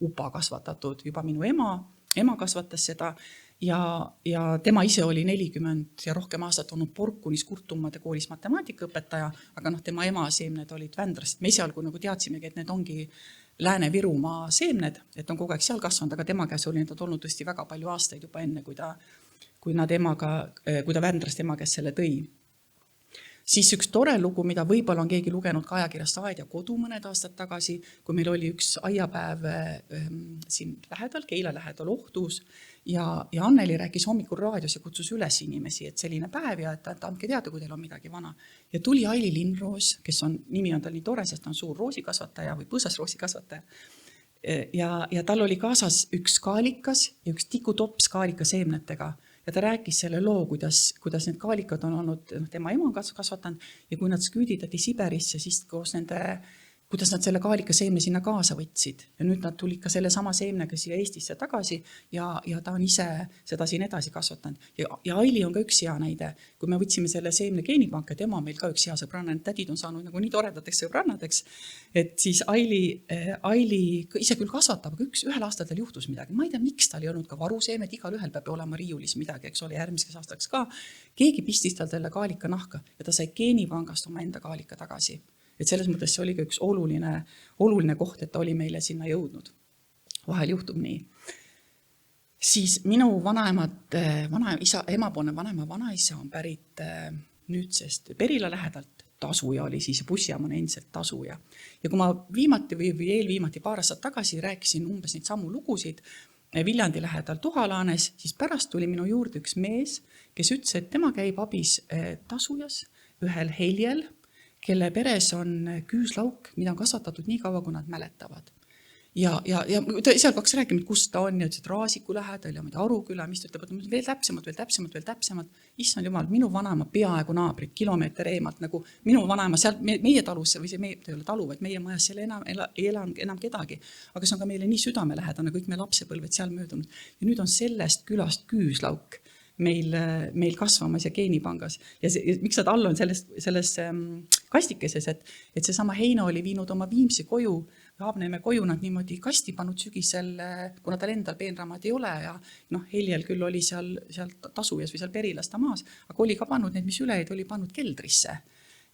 upa kasvatatud, juba minu ema kasvatas seda ja tema ise oli 40 ja rohkem aastat olnud Porkunis Kurtumade koolis matemaatikaõpetaja, aga tema ema seemned olid Vändrast. Me esialgu nagu teadsimegi, et need ongi Lääne-Virumaa seemned, et on kogu aeg seal kasvanud, aga tema käes oli need olnud tõesti väga palju aastaid juba enne, kui ta Vändrast ema käes selle tõi. Siis üks tore lugu, mida võib-olla on keegi lugenud ka ajakirjast Aed ja kodu mõned aastad tagasi, kui meil oli üks aiapäev siin lähedal, Keila lähedal Ohtus ja Anneli rääkis hommikul raadios ja kutsus üles inimesi, et selline päev ja et andke teada, kui teil on midagi vana. Ja tuli Aili Lindroos, kes nimi on tal nii tore, sest ta on suur roosikasvataja või põõsasroosikasvataja. Ja tal oli kaasas üks kaalikas ja üks tikutops kaalika seemnetega. Ja ta rääkis selle loo, kuidas need kaalikad on olnud, tema ema on kasvatanud ja kui nad sküüditati Siberisse, siis koos kuidas nad selle kaalika seemne sinna kaasa võtsid. Ja nüüd nad tulid ka selle sama seemnega siia Eestisse tagasi ja ta on ise seda siin edasi kasvatanud. Ja Aili on ka üks hea näide. Kui me võtsime selle seemne geenipanka, tema on meil ka üks hea sõbranna, tädid on saanud nagu nii toredateks sõbrannadeks, et siis Aili ise küll kasvatab, aga ühel aastal tal juhtus midagi. Ma ei tea, miks tal ei olnud ka varuseemed, igal ühel peab olema riiulis midagi, eks ole, järgmiseks aastaks ka. Keegi pistis tal selle kaalika nahka ja ta sai geenipangast oma enda kaalika tagasi. Et selles mõttes see oli ka üks oluline koht, et ta oli meile sinna jõudnud. Vahel juhtub nii. Siis minu emapoolne vanaisa on pärit nüüdsest Perila lähedalt. Tasuja oli siis ja Bussiam on endiselt Tasuja. Ja kui ma viimati või eelviimati paar aastat tagasi rääkisin umbes neid samu lugusid Viljandi lähedal Tuhalaanes, siis pärast tuli minu juurde üks mees, kes ütles, et tema käib abis Tasujas ühel Heljel, kelle peres on küüslauk, mida on kasvatatud nii kaua, kui nad mäletavad. Ja seal kaks rääkima, kus ta on, ja ütles, et Raasiku lähedal ja Aruküla, mis ta ütleb, et veel täpsemalt. Issand jumal, minu vanaema peaaegu naabrid, kilomeeter eemalt, nagu minu vanaema seal meie talusse, või see ei ole talu, vaid meie majas seal ei ela enam kedagi. Aga see on ka meile nii südamelähedane, kõik me lapsepõlved seal möödunud. Ja nüüd on sellest külast küüslauk meil kasvamas ja geenipangas. Ja miks nad all on selles kastikeses, et seesama Heino oli viinud oma Viimsi koju, Haabneeme koju nad niimoodi kasti pannud sügisel, kuna tal endal peenramad ei ole ja Heljel küll oli seal Tasujas või seal Perilas ta maas, aga oli ka pannud need, mis üleid oli pannud keldrisse.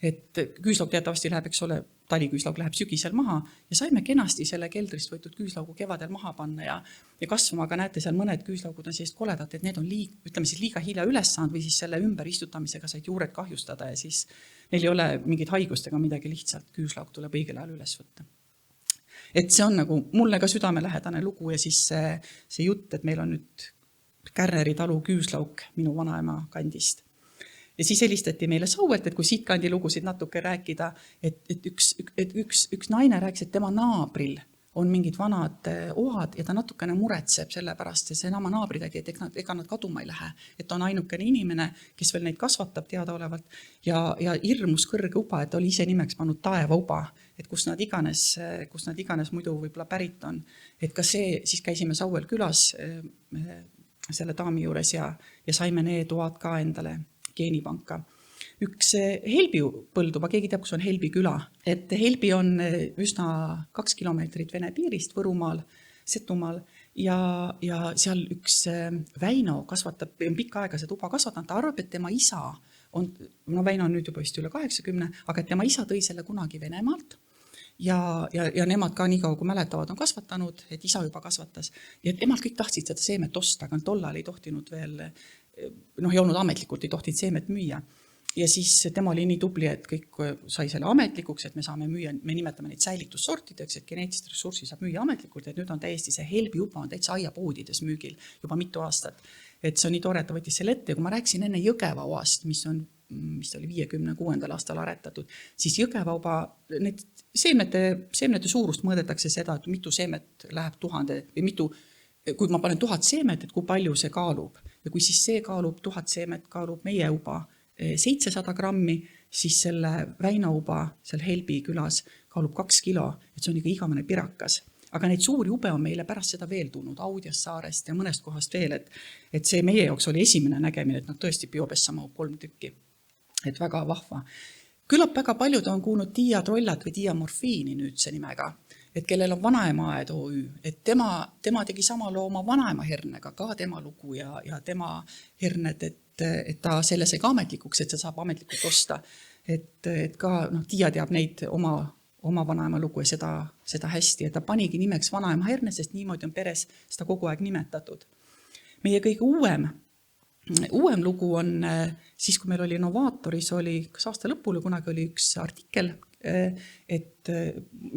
Et küüslauk teatavasti läheb, eks ole, taliküüslauk läheb sügisel maha ja saime kenasti selle keldrist võetud küüslaugu kevadel maha panna ja kasvama, aga näete, seal mõned küüslaugud on sellist koledad, et need on liiga hilja üles saanud või siis selle ümber istutamisega said juured kahjustada ja siis neil ei ole mingid haigustega midagi, lihtsalt küüslauk tuleb õigel ajal üles võtta. Et see on nagu mulle ka südamelähedane lugu ja siis see jutt, et meil on nüüd Kärneri talu küüslauk minu vanaema kandist. Ja siis helistati meile Sauelt, et kui siit kandi lugusid natuke rääkida, et üks naine rääkis, et tema naabril on mingid vanad oad ja ta natukene muretseb selle pärast, et see nama naabrid, et ega nad kaduma ei lähe. Et on ainukene inimene, kes veel neid kasvatab teadaolevalt ja hirmus kõrge uba, et oli ise nimeks pannud taevauba, et kus nad iganes muidu võib-olla pärit on. Et ka see, siis käisime Sauel külas selle daami juures ja saime need oad ka endale geenipanka. Üks Helbi põlduba, keegi teab, kus on Helbi küla. Et Helbi on üsna 2 kilomeetrit Vene piirist Võrumaal, Setumaal ja seal üks Väino kasvatab, on pikka aega see tuba kasvatanud, ta arvab, et tema isa on, Väino on nüüd juba vist üle 80, aga et tema isa tõi selle kunagi Venemaalt ja nemad ka nii kaua, kui mäletavad, on kasvatanud, et isa juba kasvatas. Ja emalt kõik tahtsid seda seemet osta, aga tollal ei tohtinud veel ei olnud ametlikult, ei tohtinud seemet müüa. Ja siis tema oli nii tubli, et kõik sai selle ametlikuks, et me saame müüa, me nimetame neid säilitussortideks, et geneetilist ressurssi saab müüa ametlikult, et nüüd on täiesti see Helbi juba on täitsa aiapoodides müügil juba mitu aastat. Et see on nii tore, et ta võttis selle ette ja kui ma rääksin enne Jõgevauast, mis oli 56. aastal aretatud, siis Jõgevauba, need seemnete suurust mõõdetakse seda, et mitu seemet läheb 1000 või mitu, kui ma panen 1000 seemet, et kui palju see kaalub. Ja kui siis see kaalub 1000 seemet, kaalub meie uba 700 grammi, siis selle Väino uba seal Helbi külas kaalub 2 kilo, et see on ikka igavene pirakas. Aga neid suuri ube on meile pärast seda veel tulnud Audiast saarest ja mõnest kohast veel, et see meie jaoks oli esimene nägemine, et nad tõesti biopessa mahub 3 tükki. Et väga vahva. Küllap väga paljud on kuulnud diatrollat või diamorfiini nüüd see nimega. et kellel on Vanaemaaed OÜ, et tema tegi sama loo oma vanaema hernega, ka tema lugu ja tema herned, et ta selle sai ka ametlikuks, et see saab ametlikult osta. Et ka Tiia teab neid oma vanaema lugu ja seda hästi, et ta panigi nimeks Vanaema herne, sest niimoodi on peres seda kogu aeg nimetatud. Meie kõige uuem lugu on siis, kui meil oli Novaatoris, kas aasta lõpul kunagi oli üks artikkel, et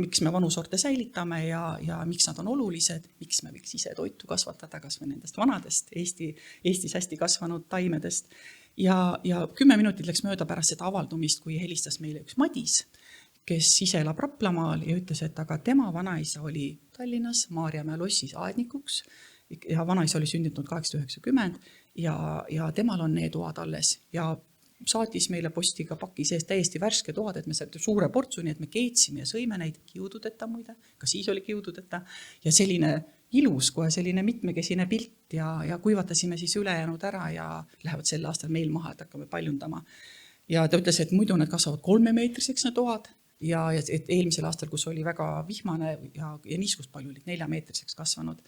miks me vanu sorte säilitame ja miks nad on olulised, miks me võiks ise toitu kasvatada, kas või nendest vanadest Eestis hästi kasvanud taimedest. Ja 10 minutit läks mööda pärast seda avaldumist, kui helistas meile üks Madis, kes ise elab Raplamaal ja ütles, et aga tema vanaisa oli Tallinnas Maarjamäe lossis aednikuks ja vanaisa oli sündinud 890 ja temal on need toad alles ja saatis meile postiga paki sees täiesti värske toad, et me saime suure portsuni, et me keetsime ja sõime neid kiududeta muide, ka siis oli kiududeta ja selline ilus, kohe selline mitmekesine pilt ja kuivatasime siis ülejäänud ära ja lähevad sel aastal meil maha, et hakkame paljundama. Ja ta ütles, et muidu need kasvavad 3-meetriseks need toad ja et eelmisel aastal, kus oli väga vihmane ja niiskust palju olid 4-meetriseks kasvanud.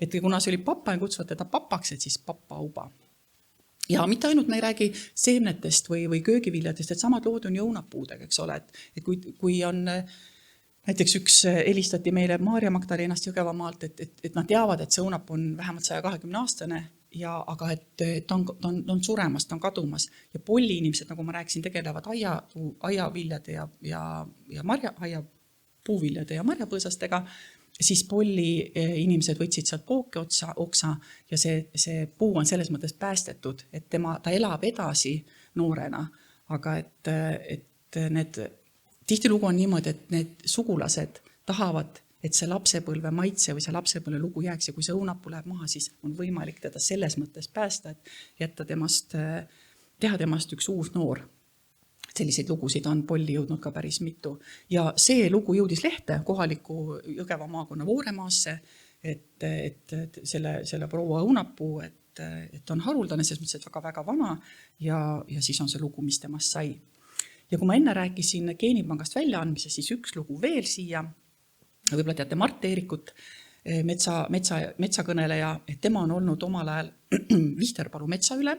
Et kuna see oli papa ja kutsuvad teda papaks, et siis papauba. Ja mitte ainult me ei räägi seemnetest või köögiviljadest, et samad lood on ju õunapuudega, eks ole, et kui on näiteks üks helistati meile Maarja Magdalenast Jõgevamaalt, et nad teavad, et see õunapuu on vähemalt 120-aastane, aga et ta on suremas, ta on kadumas ja polliinimesed, nagu ma rääkisin, tegelevad aiaviljade ja puuviljade ja marjapõõsastega, siis polli inimesed võtsid sealt pooke oksa ja see puu on selles mõttes päästetud, et ta elab edasi noorena, aga et need tihtilugu on niimoodi, et need sugulased tahavad, et see lapsepõlve maitse või see lapsepõlve lugu jääks ja kui see õunapuu läheb maha, siis on võimalik teda selles mõttes päästa, et teha temast üks uus noor. Selliseid lugusid on polli jõudnud ka päris mitu. Ja see lugu jõudis lehte kohaliku Jõgeva maakonna Vooremaasse, et selle proua õunapuu, et on haruldane, selles mõttes, et väga-väga vana ja siis on see lugu, mis temast sai. Ja kui ma enne rääkisin Geenipangast väljaandmise, siis üks lugu veel siia, võib-olla teate Mart Eerikut, metsakõneleja, et tema on olnud omal ajal Vihterpalu metsa üle,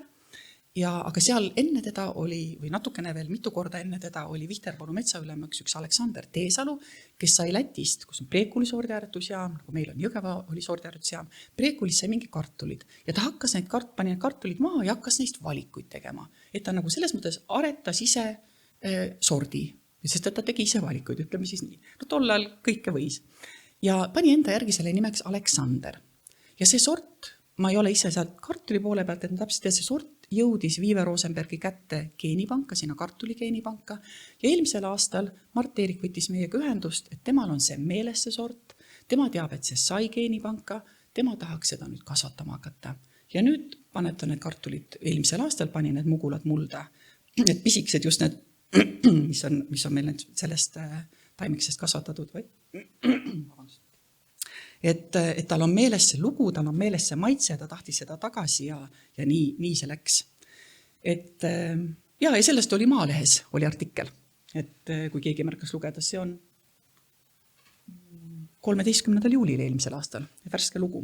aga seal enne teda oli, või natukene veel mitu korda enne teda oli Vihterpalu metsaülemaks üks Aleksander Teesalu, kes sai Lätist, kus on Preekuli sordiaretusjaam, nagu meil on Jõgeva oli sordiaretusjaam, Preekulis sai mingi kartulid ja ta hakkas pani need kartulid maha ja hakkas neist valikuid tegema. Et ta nagu selles mõttes aretas ise sordi, sest ta tegi ise valikuid, ütleme siis nii. No tollal kõike võis. Ja pani enda järgi selle nimeks Aleksander. Ja see sort, ma ei ole ise sealt kartuli poole pealt, et täpselt see sort jõudis Viive Rosenbergi kätte geenipanka, sinna kartuli geenipanka ja eelmisel aastal Mart Eerik võttis meiega ühendust, et temal on see meeles see sort, tema teab, et see sai geenipanka, tema tahaks seda nüüd kasvatama hakata. Ja nüüd paneb ta need kartulid, eelmisel aastal pani need mugulad mulda, need pisikesed just need, mis on meil sellest taimiksest kasvatatud või? Et tal on meeles see lugu, tal on meeles see maitse, ta tahtis seda tagasi ja nii see läks. Ja sellest oli Maalehes, oli artikkel, et kui keegi märkas lugeda, see on 13. juulil eelmisel aastal, värske lugu.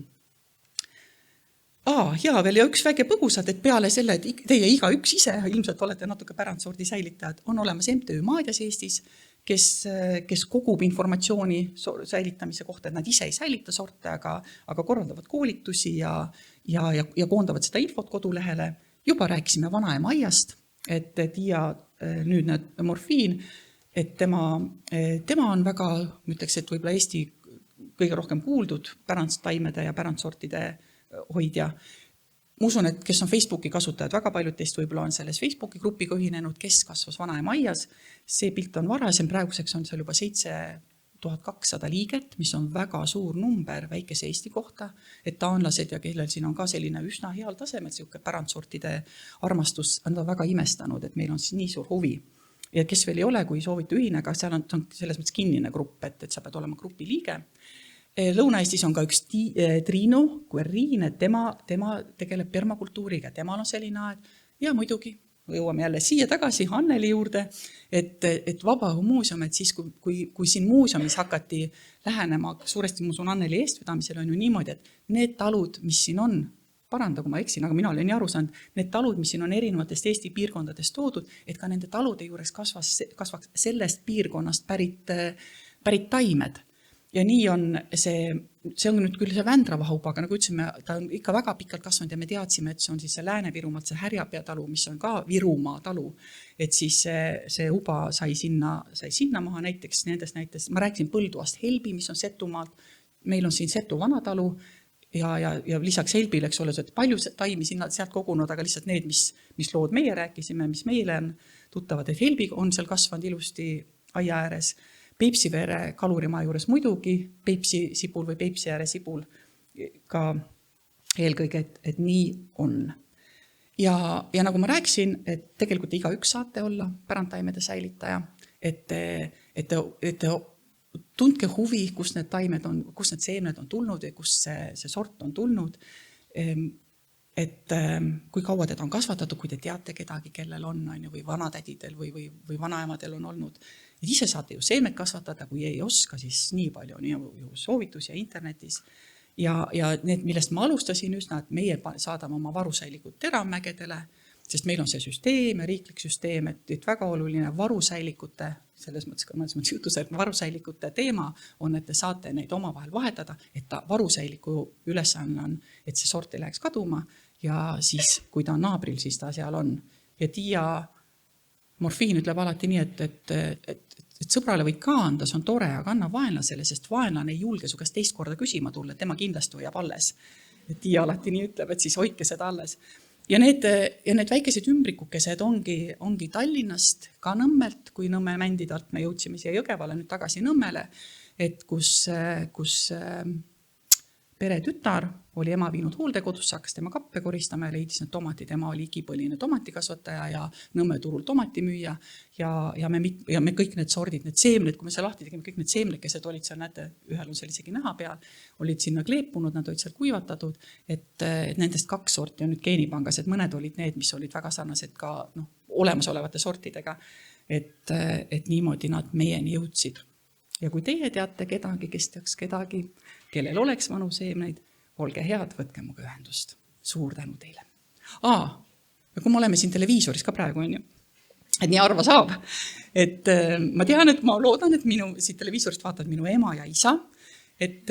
Ja veel ja üks väike põgusad, et peale selle, et teie igaüks ise, ilmselt olete natuke pärandsordi säilitajad, on olemas MTÜ Maadias Eestis, kes kogub informatsiooni säilitamise kohta, et nad ise ei säilita sorte, aga korraldavad koolitusi ja koondavad seda infot kodulehele. Juba rääkisime Vanaema aiast, et Tiia nüüd need morfiin, et tema on väga, ütleks, et võib-olla Eesti kõige rohkem kuuldud pärandstaimede ja pärandsortide hoidja. Ma usun, et kes on Facebooki kasutajad, väga paljud teist võib-olla on selles Facebooki grupiga ühinenud, kes kasvas Vanaema aias. See pilt on varasem, praeguseks on seal juba 7200 liiget, mis on väga suur number väikese Eesti kohta, et taanlased ja kellel siin on ka selline üsna heal tasemel, selline pärandsortide armastus on väga imestanud, et meil on nii suur huvi. Ja kes veel ei ole, kui soovite ühinega, seal on selles mõttes kinnine grupp, et sa pead olema grupi liige. Lõuna-Eestis on ka üks Triinu Guerriin, et tema tegeleb permakultuuriga, temal on selline aed ja muidugi jõuame jälle siia tagasi Anneli juurde, et Vabaõhumuuseum, et siis kui siin muuseumis hakati lähenema, suuresti ma usun Anneli eestvedamisel on ju niimoodi, et need talud, mis siin on, paranda, kui ma eksin, aga mina olen nii aru saanud, need talud, mis siin on erinevatest Eesti piirkondadest toodud, et ka nende talude juures kasvaks sellest piirkonnast pärit taimed. Ja nii on see on nüüd küll see Vändrava hauba, aga nagu ütlesime, ta on ikka väga pikalt kasvanud ja me teadsime, et see on siis see Lääne-Virumaalt, see Härjapea talu, mis on ka Virumaa talu. Et siis see uba sai sinna maha näiteks nendes näites. Ma rääkisin Põlduast Helbi, mis on Setumaalt. Meil on siin Setu vanatalu ja lisaks Helbile, eks ole, palju taimi sealt kogunud, aga lihtsalt need, mis lood meie rääkisime, mis meile on tuttavad, et Helbi on seal kasvanud ilusti aia ääres. Peipsiveere kalurimaa juures muidugi, Peipsi sibul või Peipsiääre sibul ka eelkõige, et nii on. Ja nagu ma rääkisin, et tegelikult igaüks saate olla pärandtaimede säilitaja, et tundke huvi, kust need taimed on, kust need seemned on tulnud ja kust see sort on tulnud. Et kui kaua teda on kasvatatud, kui te teate kedagi, kellel on või vanatädidel või vanaemadel on olnud. Et ise saate ju seemed kasvatada, kui ei oska, siis nii palju on ju soovitusi ja internetis. Ja need, millest ma alustasin üsna, et meie saadame oma varusäilikud Teravmägedele, sest meil on see süsteem ja riiklik süsteem, et väga oluline varusäilikute, selles mõttes jutus, et varusäilikute teema on, et te saate neid omavahel vahetada, et ta varusäiliku ülesanne on, et see sort ei läheks kaduma ja siis, kui ta on naabril, siis ta seal on. Ja Tiia Morfiin ütleb alati nii, et sõbrale võid ka anda, see on tore, aga anna vaenlasele, sest vaenlane ei julge su käest teist korda küsima tulla, tema kindlasti hoiab alles. Et Tiia alati nii ütleb, et siis hoidke seda alles. Ja need väikesed ümbrikukesed ongi Tallinnast, ka Nõmmelt, kui Nõmme Mändidalt me jõudsime siia Jõgevale nüüd tagasi Nõmmele, et kus pere tütar oli ema viinud hooldekodusse, hakkas tema kappe koristama ja leidis need tomatid. Ema oli igipõline tomatikasvataja ja Nõmme turul tomatimüüja ja me kõik need sordid, need seemned, kui me see lahti tegime, kõik need seemnekesed olid seal, näete, ühel on seal isegi näha peal, olid sinna kleepunud, nad olid seal kuivatatud, et nendest 2 sorti on nüüd geenipangas, et mõned olid need, mis olid väga sarnased ka olemasolevate sortidega, et niimoodi nad meieni jõudsid. Ja kui teie teate kedagi, kes teaks kedagi, kellel oleks vanu seemneid, olge head, võtke muga ühendust. Suur tänu teile. Ja kui me oleme siin televiisoris ka praegu, on ju, et nii arva saab, et ma tean, et ma loodan, et siit televiisorist vaatavad minu ema ja isa, et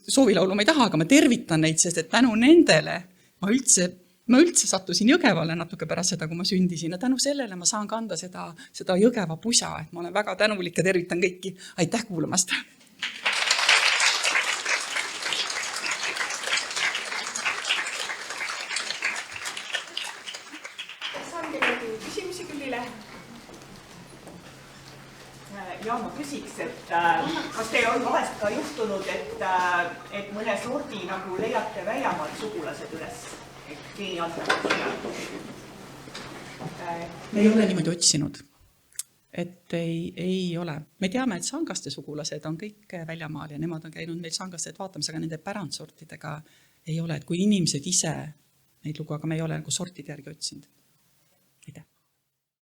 soovilaulu ma ei taha, aga ma tervitan neid, sest et tänu nendele ma üldse sattusin Jõgevale natuke pärast seda, kui ma sündisin ja tänu sellele ma saan kanda seda Jõgeva pusa, et ma olen väga tänulik ja tervitan kõiki. Aitäh kuulamast! Ja ma küsiks, et kas teil on vahest ka juhtunud, et mõne sordi nagu leiate väljamaalt sugulased üles? Me ei ole niimoodi otsinud, et ei ole. Me teame, et sangaste sugulased on kõik väljamaal ja nemad on käinud meil sangased vaatamas, aga nende pärandsortidega ei ole, et kui inimesed ise neid lugu, aga me ei ole nagu sortide järgi otsinud.